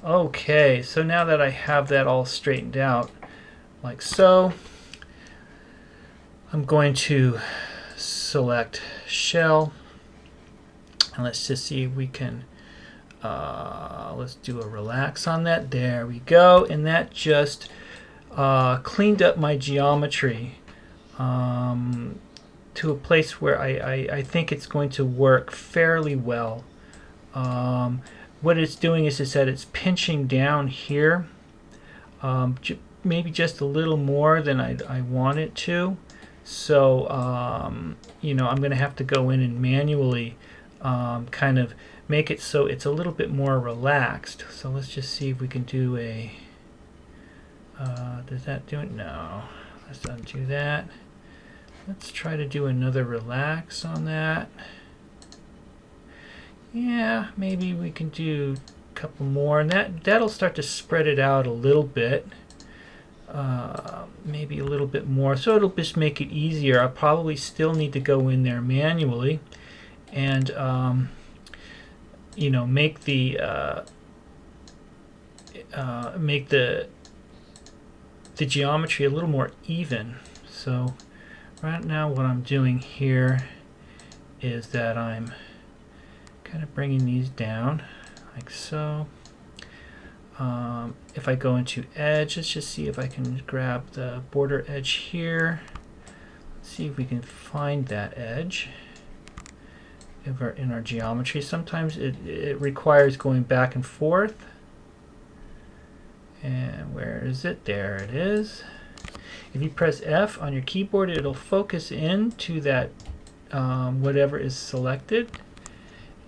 Okay, so now that I have that all straightened out, like so, I'm going to select shell, and let's just see if we can, let's do a relax on that. There we go, and that just cleaned up my geometry to a place where I think it's going to work fairly well. What it's doing is that it's pinching down here, maybe just a little more than I want it to. So, you know, I'm going to have to go in and manually kind of make it so it's a little bit more relaxed. So let's just see if we can do a, does that do it? No. Let's undo that. Let's try to do another relax on that. Yeah, maybe we can do a couple more, and that'll start to spread it out a little bit. Maybe a little bit more, so it'll just make it easier. I'll probably still need to go in there manually and you know, make the geometry a little more even. So right now what I'm doing here is that I'm kind of bringing these down like so. If I go into edge, let's just see if I can grab the border edge here. Let's see if we can find that edge in our geometry. Sometimes it requires going back and forth. And where is it? There it is. If you press F on your keyboard, it'll focus in to that whatever is selected.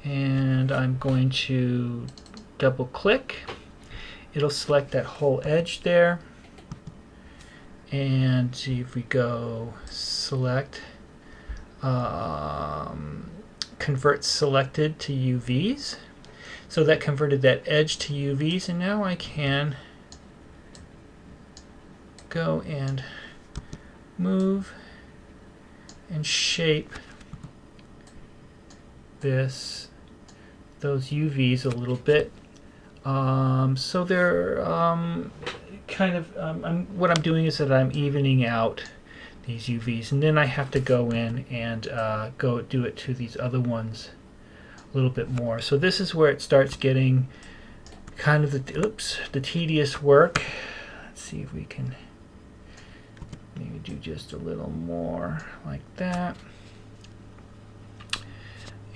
And I'm going to double click. It'll select that whole edge there, and see if we go select convert selected to UVs. So that converted that edge to UVs, and now I can go and move and shape those UVs a little bit. So they're kind of, what I'm doing is that I'm evening out these UVs, and then I have to go in and go do it to these other ones a little bit more. So this is where it starts getting kind of the tedious work. Let's see if we can maybe do just a little more like that,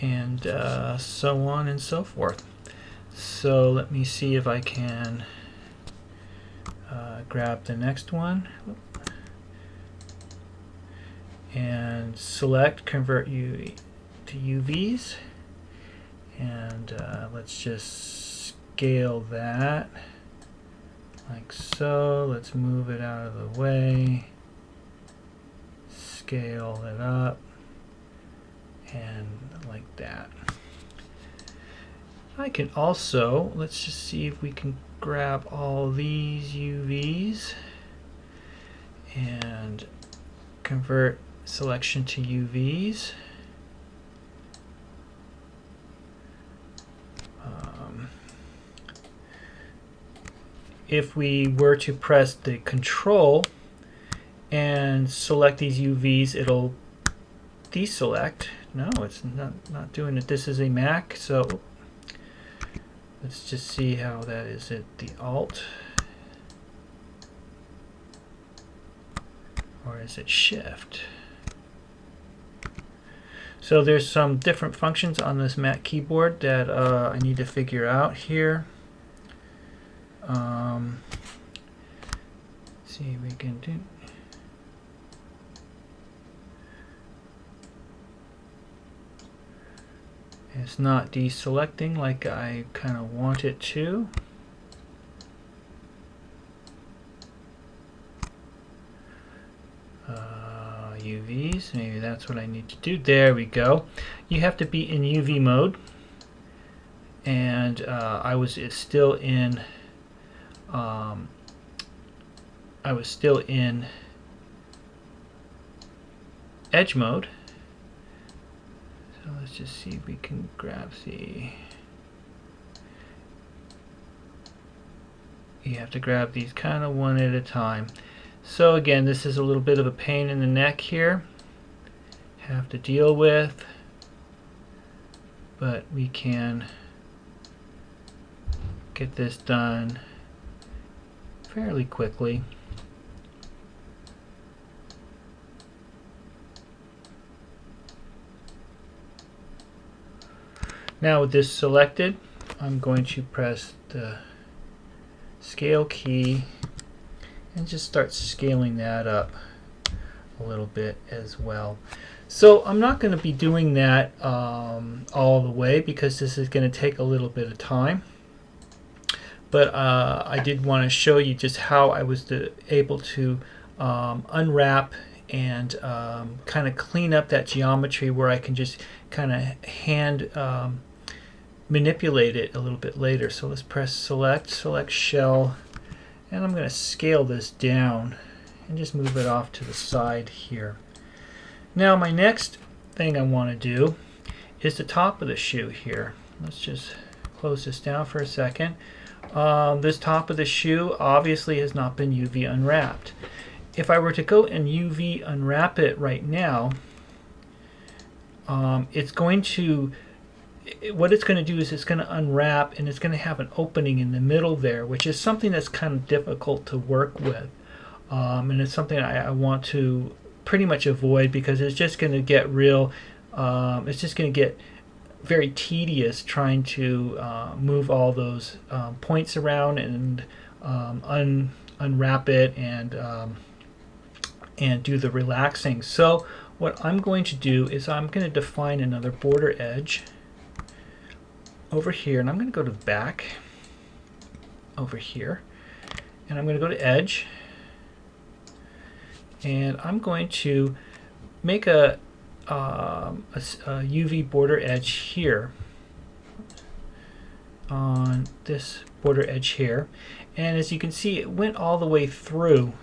and so on and so forth. So let me see if I can grab the next one and select convert U to UVs, and let's just scale that like so. Let's move it out of the way, scale it up, and like that. I can also, let's just see if we can grab all these UVs and convert selection to UVs. If we were to press the Control and select these UVs, it'll deselect. No, it's not doing it. This is a Mac, so let's just see how that is at the Alt, or is it Shift? So there's some different functions on this Mac keyboard that I need to figure out here. See if we can do. It's not deselecting like I kind of want it to. UVs, maybe that's what I need to do. There we go. You have to be in UV mode, and I was still in edge mode. So let's just see if we can grab the you have to grab these kind of one at a time. So again, this is a little bit of a pain in the neck here, have to deal with, but we can get this done fairly quickly. Now with this selected, I'm going to press the scale key and just start scaling that up a little bit as well. So I'm not going to be doing that all the way because this is going to take a little bit of time. But I did want to show you just how I was able to unwrap and kind of clean up that geometry where I can just kind of hand manipulate it a little bit later. So let's press select shell, and I'm going to scale this down and just move it off to the side here. Now my next thing I want to do is the top of the shoe here. Let's just close this down for a second. This top of the shoe obviously has not been UV unwrapped. If I were to go and UV unwrap it right now, it's going to do is it's going to unwrap, and it's going to have an opening in the middle there, which is something that's kind of difficult to work with, and it's something I want to pretty much avoid because it's just going to get it's just going to get very tedious trying to move all those points around and unwrap it and do the relaxing. So what I'm going to do is I'm going to define another border edge over here, and I'm going to go to back over here, and I'm going to go to edge, and I'm going to make a UV border edge here on this border edge here, and as you can see it went all the way through.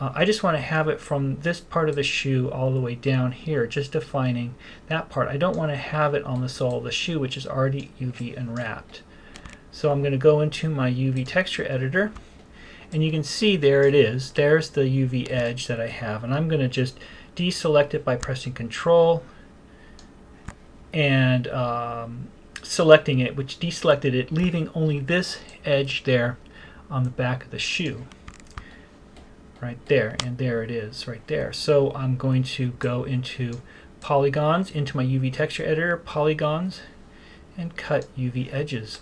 I just want to have it from this part of the shoe all the way down here, just defining that part. I don't want to have it on the sole of the shoe, which is already UV unwrapped. So I'm going to go into my UV texture editor, and you can see there it is. There's the UV edge that I have, and I'm going to just deselect it by pressing Control and selecting it, which deselected it, leaving only this edge there on the back of the shoe. Right there, and there it is right there. So I'm going to go into polygons, into my UV texture editor, polygons, and cut UV edges,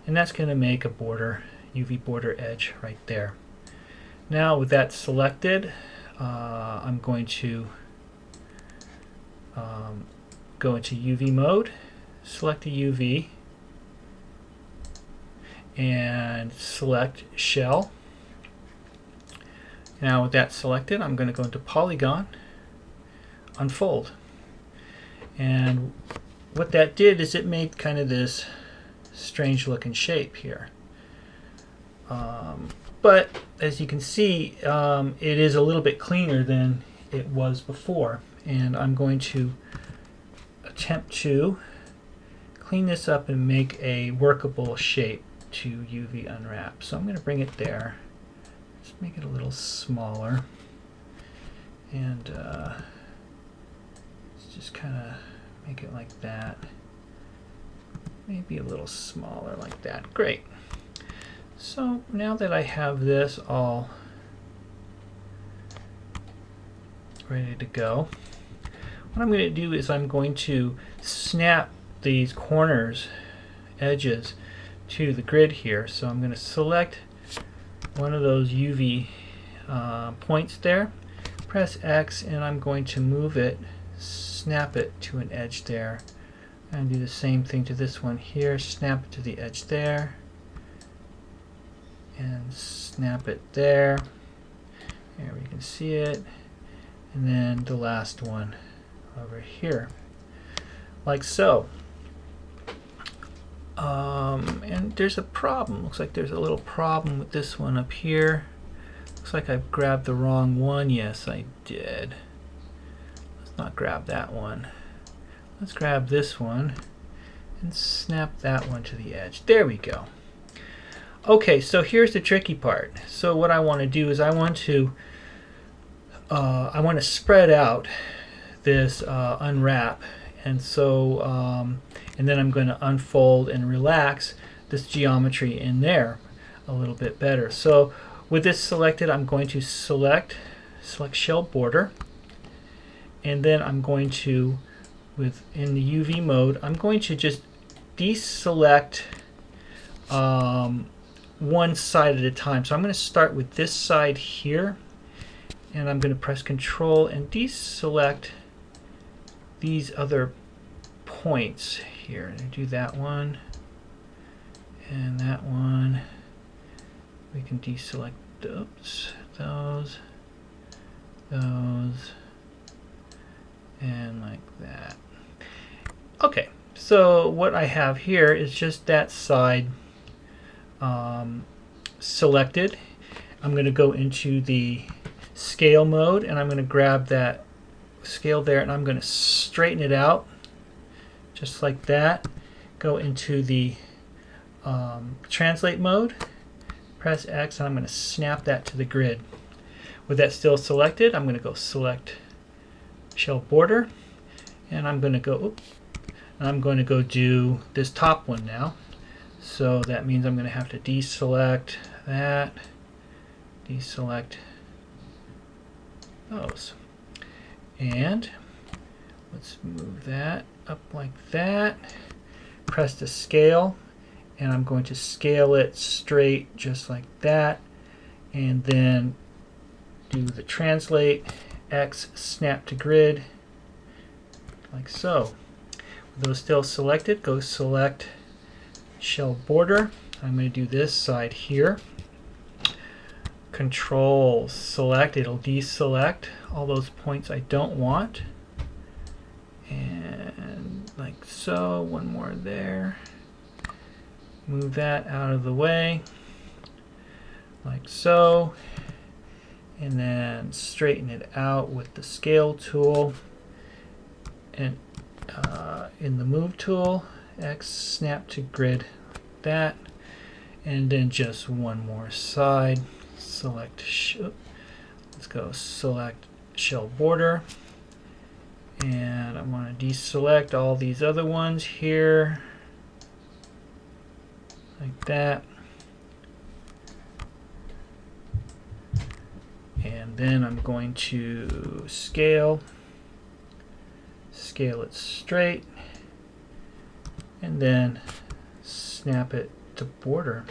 and that's going to make a border, UV border edge right there. Now with that selected, I'm going to go into UV mode, select the UV, and select shell. Now with that selected, I'm going to go into polygon, unfold, and what that did is it made kind of this strange looking shape here, but as you can see it is a little bit cleaner than it was before, and I'm going to attempt to clean this up and make a workable shape to UV unwrap. So I'm going to bring it there. Just make it a little smaller, and let's just kind of make it like that. Maybe a little smaller like that. Great. So now that I have this all ready to go, what I'm going to do is I'm going to snap these corners, edges, to the grid here. So I'm going to select one of those UV points there, press X, and I'm going to move it, snap it to an edge there, and do the same thing to this one here, snap it to the edge there, and snap it there. There we can see it, and then the last one over here, like so. And there's a problem. Looks like there's a little problem with this one up here. Looks like I've grabbed the wrong one. Yes, I did. Let's not grab that one. Let's grab this one and snap that one to the edge. There we go. Okay, so here's the tricky part. So what I want to do is I want to spread out this unwrap, and so and then I'm going to unfold and relax this geometry in there a little bit better. So with this selected, I'm going to select shell border, and then I'm going to, in the UV mode, I'm going to just deselect one side at a time. So I'm going to start with this side here, and I'm going to press Control and deselect these other points here. And do that one and that one. We can deselect those, and like that. Okay, so what I have here is just that side selected. I'm going to go into the scale mode, and I'm going to grab that scale there, and I'm going to straighten it out just like that. Go into the translate mode, press X, and I'm going to snap that to the grid. With that still selected, I'm going to go select shell border, and I'm going to go do this top one now. So that means I'm going to have to deselect that, deselect those, and let's move that up like that. Press the scale, and I'm going to scale it straight just like that, and then do the translate, X, snap to grid, like so. With those still selected, go select shell border. I'm going to do this side here. Control select, it'll deselect all those points I don't want. And like so, one more there. Move that out of the way, like so. And then straighten it out with the scale tool, and in the move tool, X, snap to grid, like that. And then just one more side, select, let's go select shell border, and I want to deselect all these other ones here, like that. And then I'm going to scale it straight, and then snap it to border.